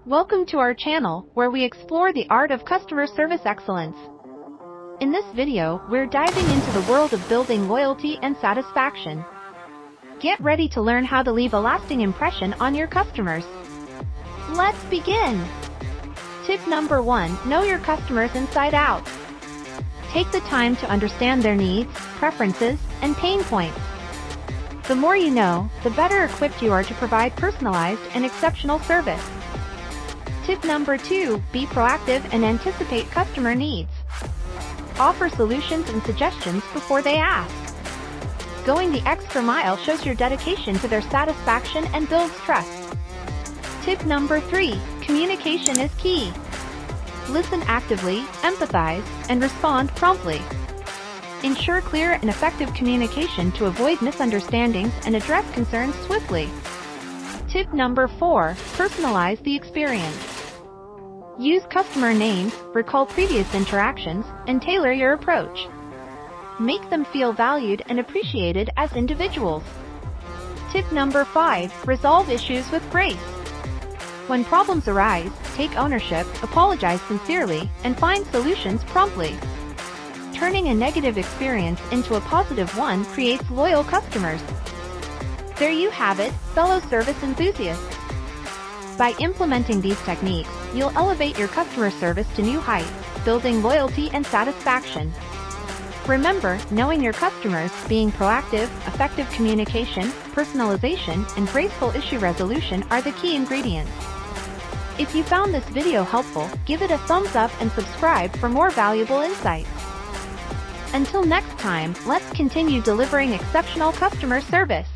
Welcome to our channel, where we explore the art of customer service excellence. In this video, we're diving into the world of building loyalty and satisfaction. Get ready to learn how to leave a lasting impression on your customers. Let's begin! Tip number 1, know your customers inside out. Take the time to understand their needs, preferences, and pain points. The more you know, the better equipped you are to provide personalized and exceptional service. Tip number 2, be proactive and anticipate customer needs. Offer solutions and suggestions before they ask. Going the extra mile shows your dedication to their satisfaction and builds trust. Tip number 3, communication is key. Listen actively, empathize, and respond promptly. Ensure clear and effective communication to avoid misunderstandings and address concerns swiftly. Tip number 4, personalize the experience. Use customer names, recall previous interactions, and tailor your approach. Make them feel valued and appreciated as individuals. Tip number 5, resolve issues with grace. When problems arise, take ownership, apologize sincerely, and find solutions promptly. Turning a negative experience into a positive one creates loyal customers. There you have it, fellow service enthusiasts. By implementing these techniques, you'll elevate your customer service to new heights, building loyalty and satisfaction. Remember, knowing your customers, being proactive, effective communication, personalization, and graceful issue resolution are the key ingredients. If you found this video helpful, give it a thumbs up and subscribe for more valuable insights. Until next time, let's continue delivering exceptional customer service.